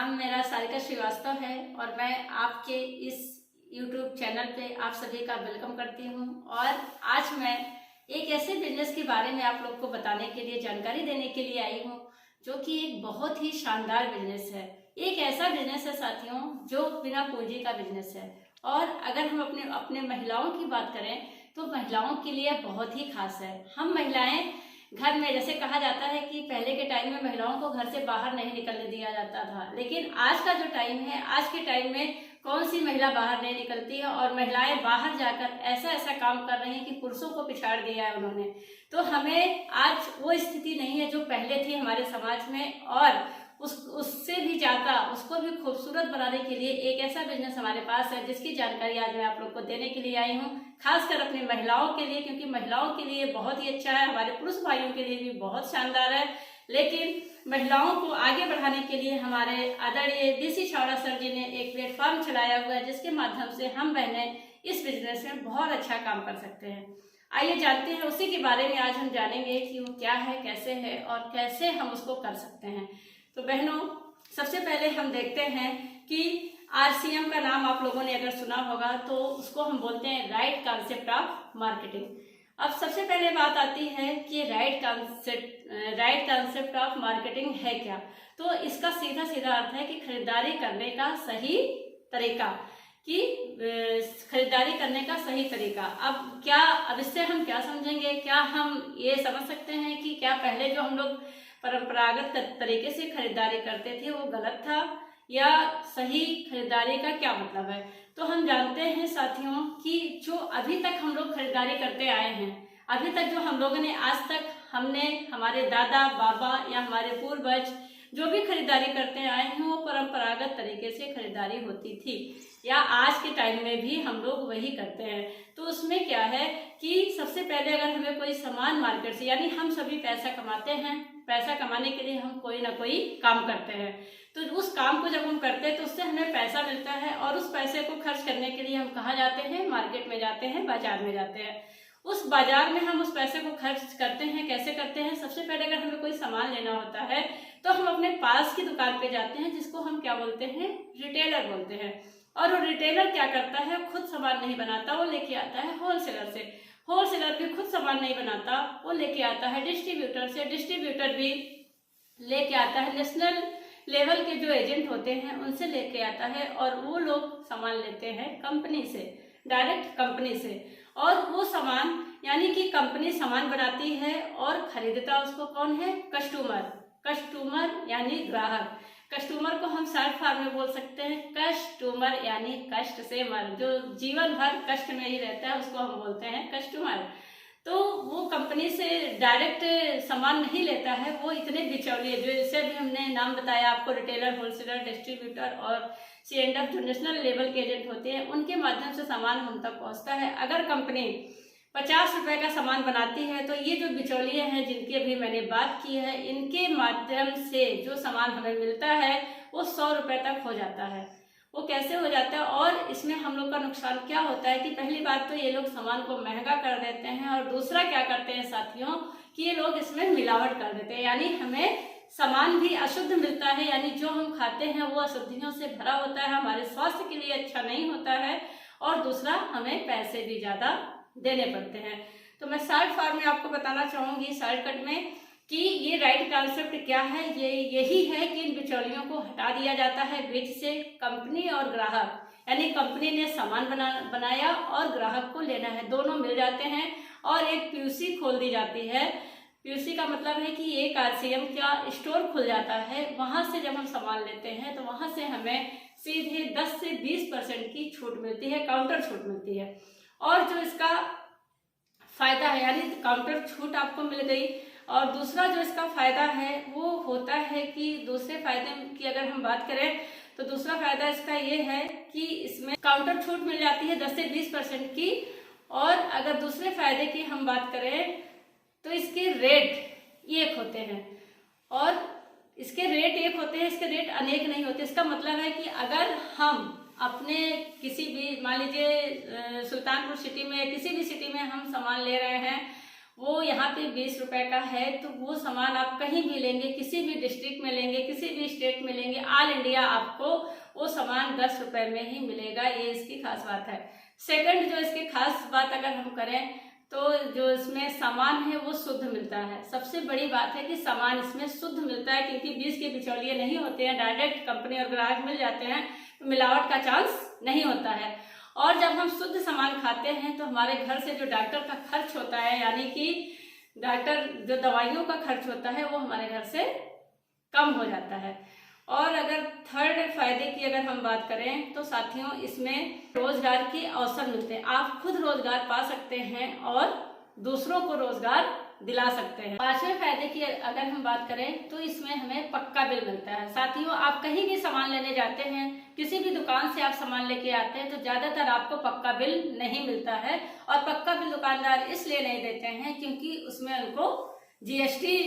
नाम मेरा सारिका श्रीवास्तव है और मैं आपके इस YouTube चैनल पे आप सभी का वेलकम करती हूँ। और आज मैं एक ऐसे बिजनेस के बारे में आप लोग को बताने के लिए, जानकारी देने के लिए आई हूँ जो कि एक बहुत ही शानदार बिजनेस है। एक ऐसा बिजनेस है साथियों जो बिना पूंजी का बिजनेस है। और अगर हम अपने महिलाओं की बात करें तो महिलाओं के लिए बहुत ही खास है। हम महिलाएं घर में, जैसे कहा जाता है कि पहले के टाइम में महिलाओं को घर से बाहर नहीं निकलने दिया जाता था, लेकिन आज का जो टाइम है, आज के टाइम में कौन सी महिला बाहर नहीं निकलती है और महिलाएं बाहर जाकर ऐसा ऐसा काम कर रही हैं कि पुरुषों को पिछाड़ दिया है उन्होंने। तो हमें आज वो स्थिति नहीं है जो पहले थी हमारे समाज में, और उससे भी ज्यादा उसको भी खूबसूरत बनाने के लिए एक ऐसा बिजनेस हमारे पास है जिसकी जानकारी आज मैं आप लोग को देने के लिए आई हूँ, खासकर अपनी महिलाओं के लिए, क्योंकि महिलाओं के लिए बहुत ही अच्छा है, हमारे पुरुष भाइयों के लिए भी बहुत शानदार है। लेकिन महिलाओं को आगे बढ़ाने के लिए हमारे आदरणीय DC छावड़ा सर जी ने एक प्लेटफॉर्म चलाया हुआ है जिसके माध्यम से हम बहनें इस बिजनेस में बहुत अच्छा काम कर सकते हैं। आइए जानते हैं, उसी के बारे में आज हम जानेंगे कि वो क्या है, कैसे है और कैसे हम उसको कर सकते हैं। तो बहनों, सबसे पहले हम देखते हैं कि RCM का नाम आप लोगों ने अगर सुना होगा तो उसको हम बोलते हैं राइट कॉन्सेप्ट ऑफ मार्केटिंग। अब सबसे पहले बात आती है कि राइट कॉन्सेप्ट ऑफ मार्केटिंग है क्या। तो इसका सीधा सीधा अर्थ है कि खरीदारी करने का सही तरीका, खरीदारी करने का सही तरीका। अब इससे हम क्या समझेंगे, क्या हम ये समझ सकते हैं कि क्या पहले जो हम लोग परंपरागत तरीके से खरीदारी करते थे वो गलत था, या सही खरीदारी का क्या मतलब है। तो हम जानते हैं साथियों कि जो अभी तक हम लोग खरीदारी करते आए हैं, अभी तक जो हम लोगों ने आज तक हमने हमारे दादा बाबा या हमारे पूर्वज जो भी खरीदारी करते आए हैं वो परंपरागत तरीके से खरीदारी होती थी, या आज के टाइम में भी हम लोग वही करते हैं। तो उसमें क्या है कि सबसे पहले अगर हमें कोई सामान मार्केट से, यानी हम सभी पैसा कमाते हैं, पैसा कमाने के लिए हम कोई ना कोई काम करते हैं, तो उस काम को जब हम करते हैं तो उससे हमें पैसा मिलता है और उस पैसे को खर्च करने के लिए हम कहाँ जाते हैं, मार्केट में जाते हैं, बाजार में जाते हैं। उस बाजार में हम उस पैसे को खर्च करते हैं, कैसे करते हैं। सबसे पहले अगर हमें कोई सामान लेना होता है तो हम अपने पास की दुकान पे जाते हैं, जिसको हम क्या बोलते हैं, रिटेलर बोलते हैं। और वो रिटेलर क्या करता है, खुद सामान नहीं बनाता, वो लेके आता है होलसेलर से। होलसेलर भी खुद सामान नहीं बनाता, वो लेके आता है डिस्ट्रीब्यूटर से। डिस्ट्रीब्यूटर भी लेके आता है नेशनल लेवल के जो एजेंट होते हैं उनसे लेके आता है, और वो लोग सामान लेते हैं कंपनी से, डायरेक्ट कंपनी से। और वो सामान, यानी कि कंपनी सामान बनाती है और खरीदता उसको कौन है, कस्टमर यानी ग्राहक। कस्टमर को हम शॉर्ट फॉर्म में बोल सकते हैं कस्टमर, यानी कष्ट से मर, जो जीवन भर कष्ट में ही रहता है उसको हम बोलते हैं कस्टमर। तो वो कंपनी से डायरेक्ट सामान नहीं लेता है, वो इतने बिचौलिए, जो जैसे भी हमने नाम बताया आपको, रिटेलर, होलसेलर, डिस्ट्रीब्यूटर और C&F जो नेशनल लेवल के एजेंट होते हैं, उनके माध्यम से सामान हम तक पहुंचता है। अगर कंपनी 50 रुपए का सामान बनाती है तो ये जो बिचौलिए हैं जिनकी अभी मैंने बात की है, इनके माध्यम से जो सामान हमें मिलता है वो 100 रुपए तक हो जाता है। वो कैसे हो जाता है, और इसमें हम लोग का नुकसान क्या होता है कि पहली बात तो ये लोग सामान को महंगा कर देते हैं, और दूसरा क्या करते हैं साथियों कि ये लोग इसमें मिलावट कर देते हैं, यानी हमें सामान भी अशुद्ध मिलता है, यानी जो हम खाते हैं वो अशुद्धियों से भरा होता है, हमारे स्वास्थ्य के लिए अच्छा नहीं होता है, और दूसरा हमें पैसे भी ज्यादा देने पड़ते हैं। तो मैं शॉर्ट फॉर्म में आपको बताना चाहूंगी, शॉर्टकट में, कि ये राइट कॉन्सेप्ट क्या है। ये यही है कि इन बिचौलियों को हटा दिया जाता है बीच से, कंपनी और ग्राहक, यानी कंपनी ने सामान बनाया और ग्राहक को लेना है, दोनों मिल जाते हैं और एक PUC खोल दी जाती है। PUC का मतलब है कि एक RCM का स्टोर खुल जाता है, वहां से जब हम सामान लेते हैं तो वहां से हमें सीधे 10 से 20% की छूट मिलती है, काउंटर छूट मिलती है। और जो इसका फायदा है, यानी काउंटर छूट आपको मिल गई, और दूसरा जो इसका फायदा है वो होता है कि दूसरे फायदे की अगर हम बात करें तो दूसरा फायदा इसका ये है कि इसमें काउंटर छूट मिल जाती है 10 से 20% की। और अगर दूसरे फायदे की हम बात करें तो इसके रेट एक होते हैं, और इसके रेट अनेक नहीं होते। इसका मतलब है कि अगर हम अपने किसी भी, मान लीजिए सुल्तानपुर सिटी में, किसी भी सिटी में हम सामान ले रहे हैं, वो यहाँ पे 20 रुपए का है, तो वो सामान आप कहीं भी लेंगे, किसी भी डिस्ट्रिक्ट में लेंगे, किसी भी स्टेट में लेंगे, ऑल इंडिया आपको वो सामान 10 रुपए में ही मिलेगा। ये इसकी खास बात है। सेकंड जो इसकी खास बात अगर हम करें तो जो इसमें सामान है वो शुद्ध मिलता है। सबसे बड़ी बात है कि सामान इसमें शुद्ध मिलता है, क्योंकि बीज के बिचौलिए नहीं होते हैं, डायरेक्ट कंपनी और ग्राहक मिल जाते हैं, तो मिलावट का चांस नहीं होता है। और जब हम शुद्ध सामान खाते हैं तो हमारे घर से जो डॉक्टर का खर्च होता है, यानी कि डॉक्टर जो दवाइयों का खर्च होता है, वो हमारे घर से कम हो जाता है। और अगर थर्ड फायदे की अगर हम बात करें तो साथियों, इसमें रोजगार के अवसर मिलते हैं। आप खुद रोजगार पा सकते हैं और दूसरों को रोजगार दिला सकते हैं। पांचवें फायदे की अगर हम बात करें तो इसमें हमें पक्का बिल मिलता है। साथियों, आप कहीं भी सामान लेने जाते हैं, किसी भी दुकान से आप सामान लेके आते हैं, तो ज्यादातर आपको पक्का बिल नहीं मिलता है। और पक्का बिल दुकानदार इसलिए नहीं देते हैं क्योंकि उसमें उनको जीएसटी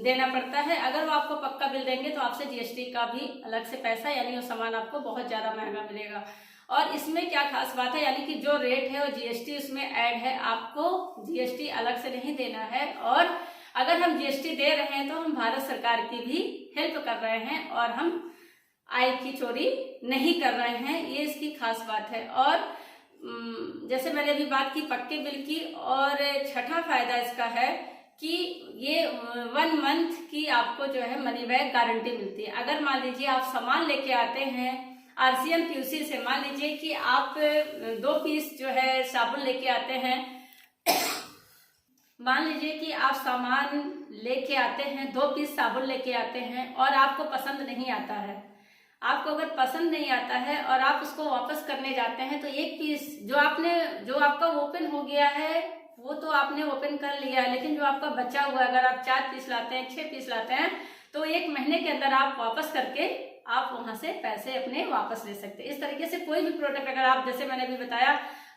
देना पड़ता है। अगर वो आपको पक्का बिल देंगे तो आपसे जीएसटी का भी अलग से पैसा, यानी वो सामान आपको बहुत ज्यादा महंगा मिलेगा। और इसमें क्या खास बात है, यानी कि जो रेट है वो जीएसटी उसमें ऐड है, आपको जीएसटी अलग से नहीं देना है। और अगर हम जीएसटी दे रहे हैं तो हम भारत सरकार की भी हेल्प कर रहे हैं और हम आय की चोरी नहीं कर रहे हैं। ये इसकी खास बात है। और जैसे मैंने अभी बात की पक्के बिल की, और छठा फायदा इसका है कि ये 1 मंथ की आपको जो है मनी बैक गारंटी मिलती है। अगर मान लीजिए आप सामान लेके आते हैं आरसीएम पीयूसी से, मान लीजिए कि आप 2 पीस जो है साबुन लेके आते हैं मान लीजिए कि आप सामान लेके आते हैं, 2 पीस साबुन लेके आते हैं और आपको पसंद नहीं आता है। आपको अगर पसंद नहीं आता है और आप उसको वापस करने जाते हैं, तो 1 पीस जो आपका ओपन हो गया है वो तो आपने ओपन कर लिया है, लेकिन जो आपका बचा हुआ है, अगर आप 4 पीस लाते हैं, 6 पीस लाते हैं, तो 1 महीने के अंदर आप वापस करके आप वहां से पैसे अपने वापस ले सकते हैं। इस तरीके से कोई भी प्रोडक्ट अगर आप, जैसे मैंने भी बताया,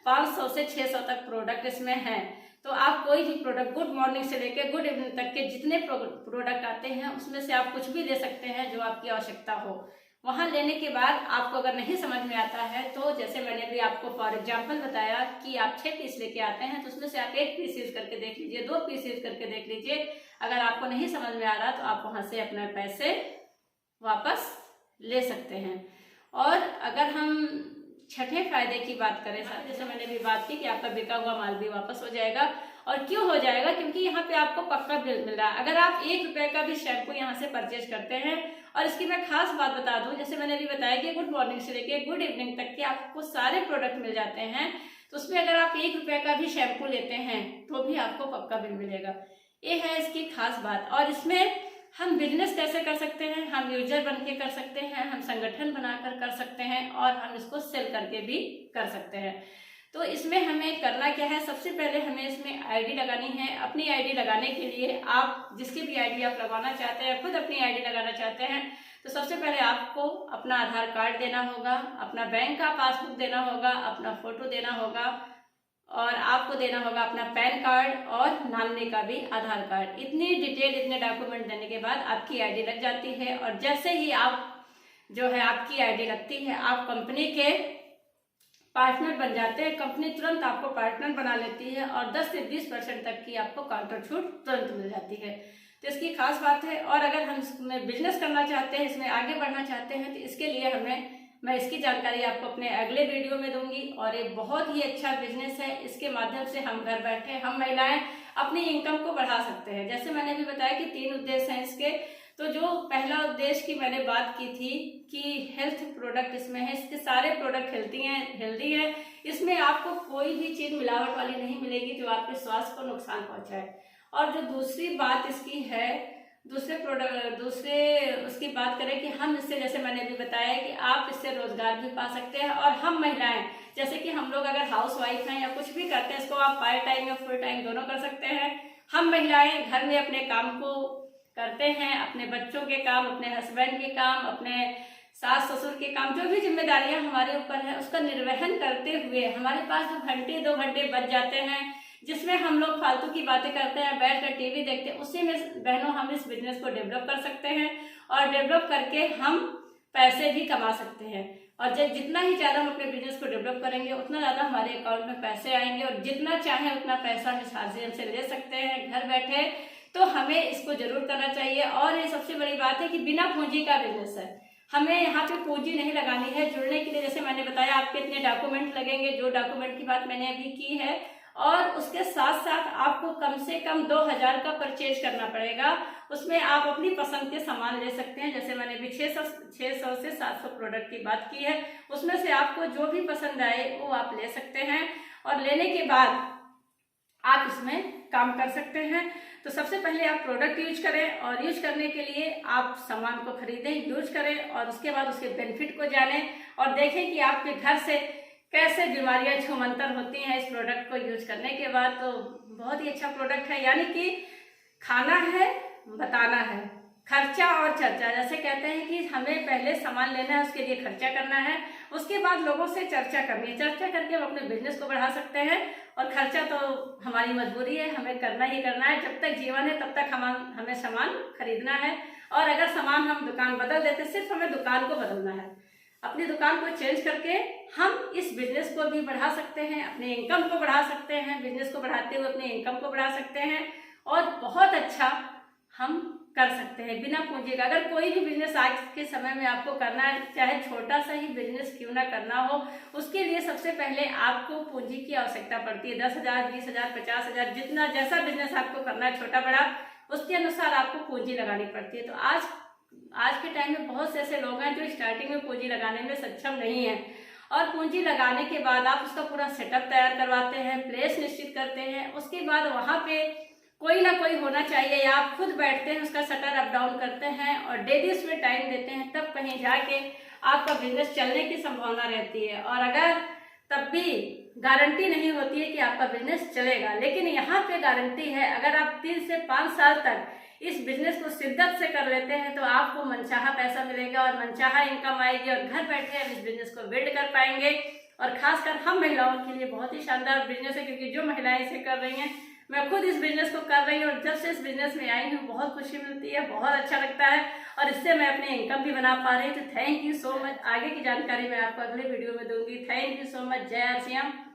500 से 600 तक प्रोडक्ट इसमें हैं, तो आप कोई भी प्रोडक्ट गुड मॉर्निंग से लेकर गुड इवनिंग तक के जितने प्रोडक्ट आते हैं उसमें से आप कुछ भी ले सकते हैं जो आपकी आवश्यकता हो। वहां लेने के बाद आपको अगर नहीं समझ में आता है तो जैसे मैंने भी आपको फॉर एग्जांपल बताया कि आप 6 पीस लेके आते हैं, तो उसमें से आप 1 पीस यूज करके देख लीजिए, 2 पीस यूज करके देख लीजिए। अगर आपको नहीं समझ में आ रहा तो आप वहां से अपने पैसे वापस ले सकते हैं। और अगर हम छठे फायदे की बात करें, जैसे मैंने भी बात की कि आपका बिका हुआ माल भी वापस हो जाएगा। और क्यों हो जाएगा? क्योंकि यहाँ पे आपको पक्का बिल मिल रहा है। अगर आप 1 रुपए का भी शैम्पू यहाँ से परचेज करते हैं, और इसकी मैं खास बात बता दूं, जैसे मैंने भी बताया कि गुड मॉर्निंग से लेके गुड इवनिंग तक के आपको सारे प्रोडक्ट मिल जाते हैं, तो उसमें अगर आप 1 रुपए का भी शैम्पू लेते हैं तो भी आपको पक्का बिल मिलेगा। ये है इसकी खास बात। और इसमें हम बिजनेस कैसे कर सकते हैं? हम यूजर बन के कर सकते हैं, हम संगठन बनाकर कर सकते हैं, और हम इसको सेल करके भी कर सकते हैं। तो इसमें हमें करना क्या है? सबसे पहले हमें इसमें आईडी लगानी है। अपनी आईडी लगाने के लिए आप जिसकी भी आईडी आप लगाना चाहते हैं, खुद अपनी आईडी लगाना चाहते हैं, तो सबसे पहले आपको अपना आधार कार्ड देना होगा, अपना बैंक का पासबुक देना होगा, अपना फोटो देना होगा, और आपको देना होगा अपना पैन कार्ड और नामने का भी आधार कार्ड। इतनी डिटेल, इतने डॉक्यूमेंट देने के बाद आपकी आईडी लग जाती है। और जैसे ही आप जो है आपकी आईडी लगती है, आप कंपनी के पार्टनर बन जाते हैं। कंपनी तुरंत आपको पार्टनर बना लेती है और 10 से 20% तक की आपको काउंटर छूट तुरंत मिल जाती है। तो इसकी खास बात है। और अगर हम इसमें बिजनेस करना चाहते हैं, इसमें आगे बढ़ना चाहते हैं, तो इसके लिए मैं इसकी जानकारी आपको अपने अगले वीडियो में दूंगी। और ये बहुत ही अच्छा बिजनेस है। इसके माध्यम से हम घर बैठे हम महिलाएं अपनी इनकम को बढ़ा सकते हैं। जैसे मैंने भी बताया कि 3 उद्देश्य हैं इसके। तो जो पहला उद्देश्य की मैंने बात की थी कि हेल्थ प्रोडक्ट इसमें है, इसके सारे प्रोडक्ट हेल्दी है। इसमें आपको कोई भी चीज मिलावट वाली नहीं मिलेगी जो आपके स्वास्थ्य को नुकसान पहुंचाए। और जो दूसरी बात इसकी है, दूसरे उसकी बात करें कि हम इससे, जैसे मैंने भी बताया कि आप इससे रोजगार भी पा सकते हैं। और हम महिलाएं, जैसे कि हम लोग अगर हाउस वाइफ हैं या कुछ भी करते हैं, इसको आप पार्ट टाइम या फुल टाइम दोनों कर सकते हैं। हम महिलाएं घर में अपने काम को करते हैं, अपने बच्चों के काम, अपने हस्बैंड के काम, अपने सास ससुर के काम, जो भी जिम्मेदारियां हमारे ऊपर है उसका निर्वहन करते हुए हमारे पास जो घंटे 2 घंटे बच जाते हैं, जिसमें हम लोग फालतू की बातें करते हैं, बैठकर टीवी देखते हैं, उसी में बहनों हम इस बिजनेस को डेवलप कर सकते हैं। और डेवलप करके हम पैसे भी कमा सकते हैं। और जब जितना ही ज़्यादा हम अपने बिजनेस को डेवलप करेंगे उतना ज़्यादा हमारे अकाउंट में पैसे आएंगे, और जितना चाहें उतना पैसा हम इस माध्यम से ले सकते हैं घर बैठे। तो हमें इसको जरूर करना चाहिए। और ये सबसे बड़ी बात है कि बिना पूंजी का बिजनेस है, हमें यहाँ पे पूंजी नहीं लगानी है। जुड़ने के लिए जैसे मैंने बताया आपके इतने डॉक्यूमेंट लगेंगे, जो डॉक्यूमेंट की बात मैंने अभी की है, और उसके साथ साथ आपको कम से कम 2000 का परचेज करना पड़ेगा। उसमें आप अपनी पसंद के सामान ले सकते हैं। जैसे मैंने अभी 600 से 700 प्रोडक्ट की बात की है, उसमें से आपको जो भी पसंद आए वो आप ले सकते हैं, और लेने के बाद आप इसमें काम कर सकते हैं। तो सबसे पहले आप प्रोडक्ट यूज करें, और यूज करने के लिए आप सामान को खरीदें, यूज करें, और उसके बाद उसके बेनिफिट को जानें और देखें कि आपके घर से कैसे बीमारियां छूमंतर होती हैं इस प्रोडक्ट को यूज करने के बाद। तो बहुत ही अच्छा प्रोडक्ट है, यानी कि खाना है, बताना है, खर्चा और चर्चा। जैसे कहते हैं कि हमें पहले सामान लेना है, उसके लिए खर्चा करना है, उसके बाद लोगों से चर्चा करनी है। चर्चा करके हम अपने बिजनेस को बढ़ा सकते हैं, और खर्चा तो हमारी मजबूरी है, हमें करना ही करना है। जब तक जीवन है तब तक हमें सामान खरीदना है, और अगर सामान हम दुकान बदल देते, सिर्फ हमें दुकान को बदलना है, अपनी दुकान को चेंज करके हम इस बिजनेस को भी बढ़ा सकते हैं, अपने इनकम को बढ़ा सकते हैं, बिजनेस को बढ़ाते हुए अपने इनकम को बढ़ा सकते हैं, और बहुत अच्छा हम कर सकते हैं बिना पूंजी का। अगर कोई भी बिजनेस आज के समय में आपको करना है, चाहे छोटा सा ही बिजनेस क्यों ना करना हो, उसके लिए सबसे पहले आपको पूंजी की आवश्यकता पड़ती है। 10,000, 20,000, 50,000, जितना जैसा बिजनेस आपको करना है छोटा बड़ा, उसके अनुसार आपको पूंजी लगानी पड़ती है। तो आज के टाइम में बहुत से ऐसे लोग हैं जो स्टार्टिंग में पूंजी लगाने में सक्षम नहीं है, और पूंजी लगाने के बाद आप उसका पूरा सेटअप तैयार करवाते हैं, प्लेस निश्चित करते हैं, उसके बाद वहाँ पे कोई ना कोई होना चाहिए, या आप खुद बैठते हैं उसका शटर अप डाउन करते हैं और डेली उसमें टाइम देते हैं, तब कहीं जाके आपका बिजनेस चलने की संभावना रहती है। और अगर तब भी गारंटी नहीं होती है कि आपका बिजनेस चलेगा, लेकिन यहाँ पे गारंटी है। अगर आप 3 से 5 साल तक इस बिजनेस को शिद्दत से कर लेते हैं तो आपको मनचाहा पैसा मिलेगा और मनचाहा इनकम आएगी, और घर बैठे हम इस बिजनेस को बिल्ड कर पाएंगे। और खासकर हम महिलाओं के लिए बहुत ही शानदार बिजनेस है, क्योंकि जो महिलाएं इसे कर रही हैं, मैं खुद इस बिजनेस को कर रही हूँ, और जब से इस बिजनेस में आई हूँ बहुत खुशी मिलती है, बहुत अच्छा लगता है, और इससे मैं अपने इनकम भी बना पा रही हूँ। तो थैंक यू सो मच। आगे की जानकारी मैं आपको अगले वीडियो में दूंगी। Thank you so much. जय श्री राम।